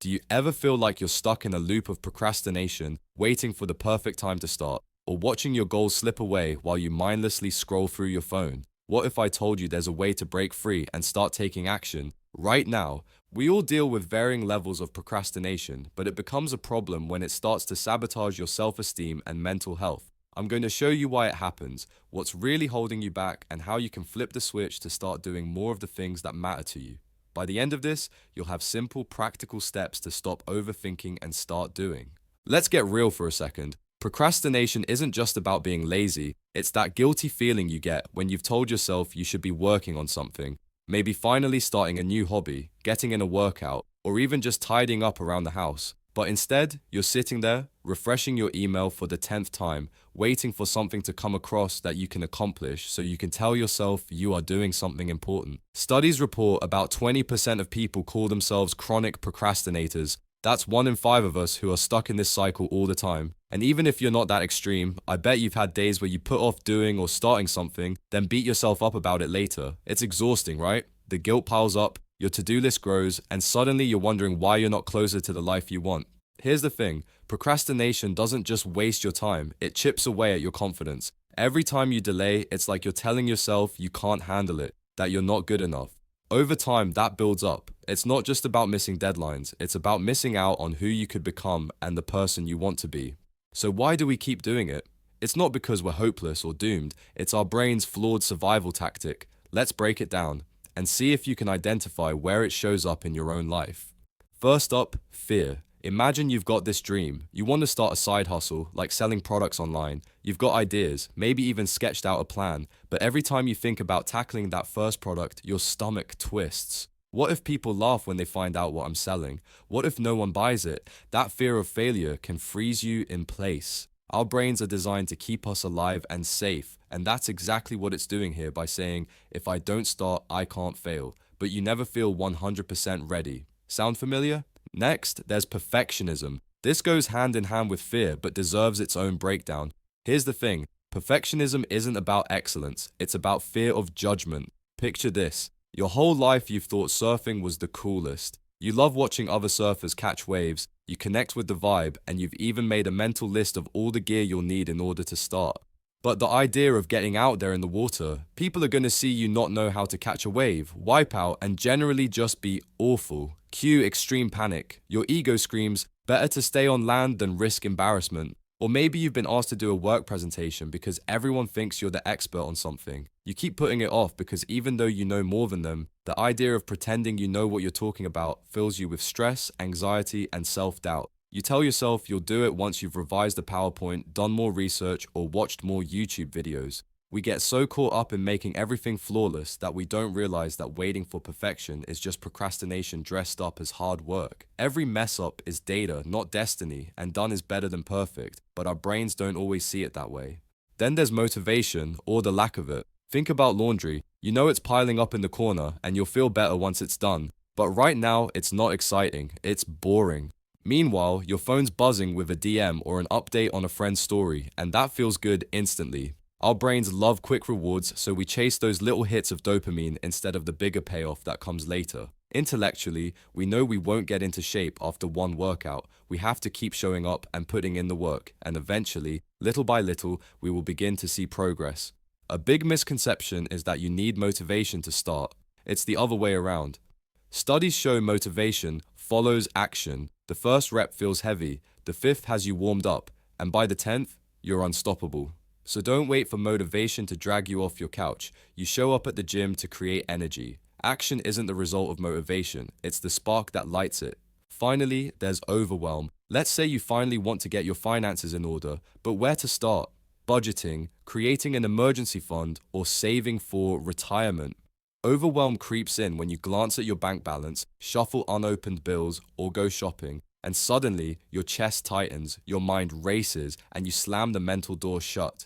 Do you ever feel like you're stuck in a loop of procrastination, waiting for the perfect time to start, or watching your goals slip away while you mindlessly scroll through your phone? What if I told you there's a way to break free and start taking action right now? We all deal with varying levels of procrastination, but it becomes a problem when it starts to sabotage your self-esteem and mental health. I'm going to show you why it happens, what's really holding you back, and how you can flip the switch to start doing more of the things that matter to you. By the end of this, you'll have simple, practical steps to stop overthinking and start doing. Let's get real for a second. Procrastination isn't just about being lazy, it's that guilty feeling you get when you've told yourself you should be working on something, maybe finally starting a new hobby, getting in a workout, or even just tidying up around the house. But instead, you're sitting there, refreshing your email for the 10th time, waiting for something to come across that you can accomplish so you can tell yourself you are doing something important. Studies report about 20% of people call themselves chronic procrastinators. That's 1 in 5 of us who are stuck in this cycle all the time. And even if you're not that extreme, I bet you've had days where you put off doing or starting something, then beat yourself up about it later. It's exhausting, right? The guilt piles up, your to-do list grows, and suddenly you're wondering why you're not closer to the life you want. Here's the thing, procrastination doesn't just waste your time, it chips away at your confidence. Every time you delay, it's like you're telling yourself you can't handle it, that you're not good enough. Over time, that builds up. It's not just about missing deadlines, it's about missing out on who you could become and the person you want to be. So why do we keep doing it? It's not because we're hopeless or doomed, it's our brain's flawed survival tactic. Let's break it down and see if you can identify where it shows up in your own life. First up, fear. Imagine you've got this dream. You want to start a side hustle, like selling products online. You've got ideas, maybe even sketched out a plan, but every time you think about tackling that first product, your stomach twists. What if people laugh when they find out what I'm selling? What if no one buys it? That fear of failure can freeze you in place. Our brains are designed to keep us alive and safe, and that's exactly what it's doing here by saying, if I don't start, I can't fail. But you never feel 100% ready. Sound familiar? Next, there's perfectionism. This goes hand in hand with fear, but deserves its own breakdown. Here's the thing, perfectionism isn't about excellence, it's about fear of judgment. Picture this, your whole life you've thought surfing was the coolest. You love watching other surfers catch waves, you connect with the vibe, and you've even made a mental list of all the gear you'll need in order to start. But the idea of getting out there in the water, people are going to see you not know how to catch a wave, wipe out, and generally just be awful. Cue extreme panic. Your ego screams, better to stay on land than risk embarrassment. Or maybe you've been asked to do a work presentation because everyone thinks you're the expert on something. You keep putting it off because even though you know more than them, the idea of pretending you know what you're talking about fills you with stress, anxiety, and self-doubt. You tell yourself you'll do it once you've revised the PowerPoint, done more research, or watched more YouTube videos. We get so caught up in making everything flawless that we don't realize that waiting for perfection is just procrastination dressed up as hard work. Every mess up is data, not destiny, and done is better than perfect, but our brains don't always see it that way. Then there's motivation, or the lack of it. Think about laundry. You know it's piling up in the corner, and you'll feel better once it's done. But right now, it's not exciting, it's boring. Meanwhile, your phone's buzzing with a DM or an update on a friend's story, and that feels good instantly. Our brains love quick rewards, so we chase those little hits of dopamine instead of the bigger payoff that comes later. Intellectually, we know we won't get into shape after one workout. We have to keep showing up and putting in the work, and eventually, little by little, we will begin to see progress. A big misconception is that you need motivation to start. It's the other way around. Studies show motivation follows action. The first rep feels heavy, the 5th has you warmed up, and by the 10th, you're unstoppable. So don't wait for motivation to drag you off your couch. You show up at the gym to create energy. Action isn't the result of motivation, it's the spark that lights it. Finally, there's overwhelm. Let's say you finally want to get your finances in order, but where to start? Budgeting, creating an emergency fund, or saving for retirement? Overwhelm creeps in when you glance at your bank balance, shuffle unopened bills, or go shopping, and suddenly your chest tightens, your mind races, and you slam the mental door shut.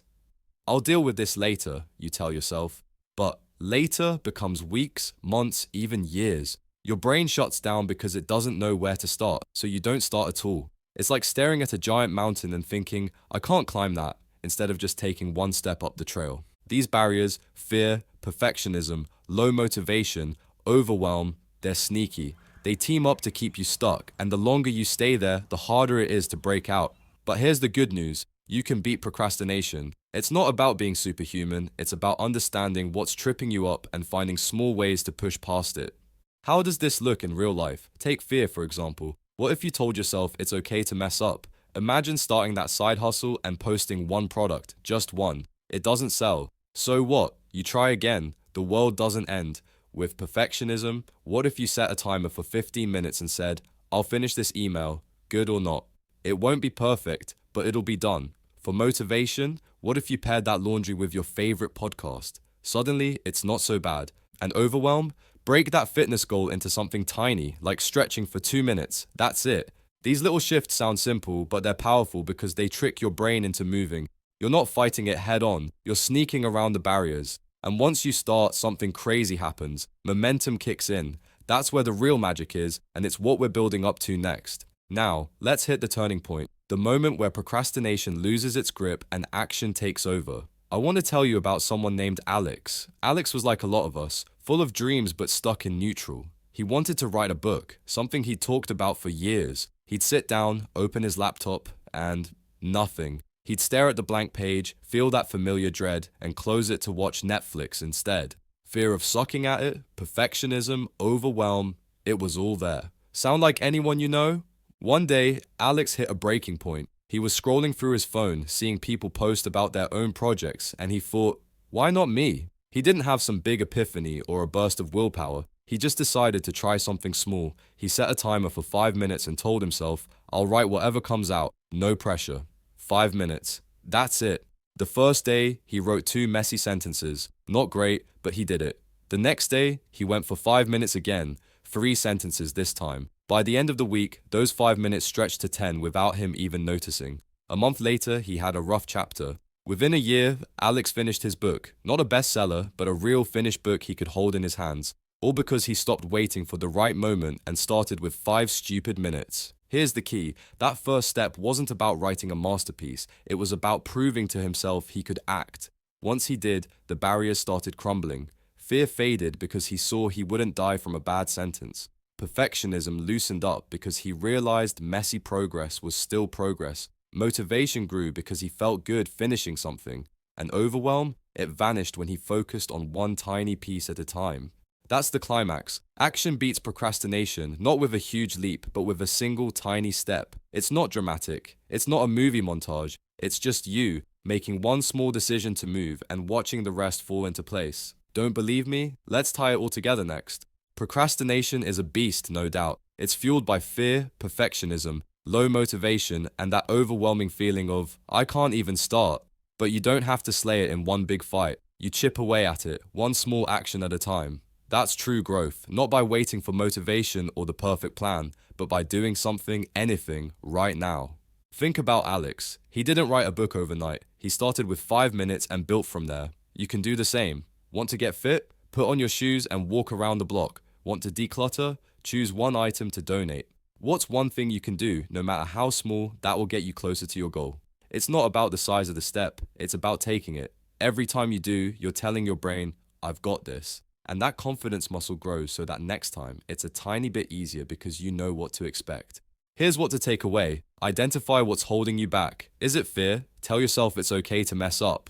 I'll deal with this later, you tell yourself. But later becomes weeks, months, even years. Your brain shuts down because it doesn't know where to start, so you don't start at all. It's like staring at a giant mountain and thinking, I can't climb that, instead of just taking one step up the trail. These barriers, fear, perfectionism, low motivation, overwhelm, they're sneaky. They team up to keep you stuck, and the longer you stay there, the harder it is to break out. But here's the good news. You can beat procrastination. It's not about being superhuman, it's about understanding what's tripping you up and finding small ways to push past it. How does this look in real life? Take fear, for example. What if you told yourself it's okay to mess up? Imagine starting that side hustle and posting one product, just one. It doesn't sell. So what? You try again. The world doesn't end. With perfectionism, what if you set a timer for 15 minutes and said, I'll finish this email, good or not? It won't be perfect, but it'll be done. For motivation, what if you paired that laundry with your favorite podcast? Suddenly, it's not so bad. And overwhelm? Break that fitness goal into something tiny, like stretching for 2 minutes. That's it. These little shifts sound simple, but they're powerful because they trick your brain into moving. You're not fighting it head on, you're sneaking around the barriers. And once you start, something crazy happens. Momentum kicks in. That's where the real magic is, and it's what we're building up to next. Now, let's hit the turning point. The moment where procrastination loses its grip and action takes over. I want to tell you about someone named Alex. Alex was like a lot of us, full of dreams but stuck in neutral. He wanted to write a book, something he'd talked about for years. He'd sit down, open his laptop, and nothing. He'd stare at the blank page, feel that familiar dread, and close it to watch Netflix instead. Fear of sucking at it, perfectionism, overwhelm, it was all there. Sound like anyone you know? One day, Alex hit a breaking point. He was scrolling through his phone, seeing people post about their own projects, and he thought, why not me? He didn't have some big epiphany or a burst of willpower. He just decided to try something small. He set a timer for 5 minutes and told himself, I'll write whatever comes out, no pressure. 5 minutes. That's it. The first day, he wrote 2 messy sentences. Not great, but he did it. The next day, he went for 5 minutes again, 3 sentences this time. By the end of the week, those 5 minutes stretched to 10 without him even noticing. A month later, he had a rough chapter. Within a year, Alex finished his book. Not a bestseller, but a real finished book he could hold in his hands. All because he stopped waiting for the right moment and started with 5 stupid minutes. Here's the key. That first step wasn't about writing a masterpiece. It was about proving to himself he could act. Once he did, the barriers started crumbling. Fear faded because he saw he wouldn't die from a bad sentence. Perfectionism loosened up because he realized messy progress was still progress. Motivation grew because he felt good finishing something. And overwhelm, it vanished when he focused on one tiny piece at a time. That's the climax. Action beats procrastination, not with a huge leap, but with a single tiny step. It's not dramatic. It's not a movie montage. It's just you, making one small decision to move and watching the rest fall into place. Don't believe me? Let's tie it all together next. Procrastination is a beast, no doubt. It's fueled by fear, perfectionism, low motivation, and that overwhelming feeling of, I can't even start. But you don't have to slay it in one big fight. You chip away at it, one small action at a time. That's true growth, not by waiting for motivation or the perfect plan, but by doing something, anything, right now. Think about Alex. He didn't write a book overnight. He started with 5 minutes and built from there. You can do the same. Want to get fit? Put on your shoes and walk around the block. Want to declutter? Choose one item to donate. What's one thing you can do, no matter how small, that will get you closer to your goal? It's not about the size of the step, it's about taking it. Every time you do, you're telling your brain, I've got this. And that confidence muscle grows so that next time, it's a tiny bit easier because you know what to expect. Here's what to take away. Identify what's holding you back. Is it fear? Tell yourself it's okay to mess up.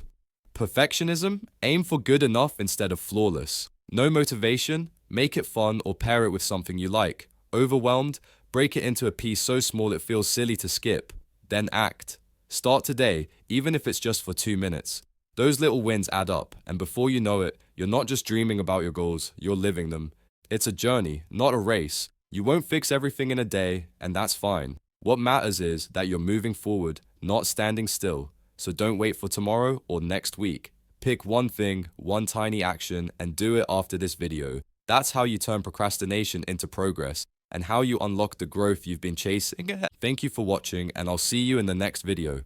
Perfectionism? Aim for good enough instead of flawless. No motivation? Make it fun or pair it with something you like. Overwhelmed? Break it into a piece so small it feels silly to skip. Then act. Start today, even if it's just for 2 minutes. Those little wins add up, and before you know it, you're not just dreaming about your goals, you're living them. It's a journey, not a race. You won't fix everything in a day, and that's fine. What matters is that you're moving forward, not standing still. So don't wait for tomorrow or next week. Pick one thing, one tiny action, and do it after this video. That's how you turn procrastination into progress, and how you unlock the growth you've been chasing. Thank you for watching, and I'll see you in the next video.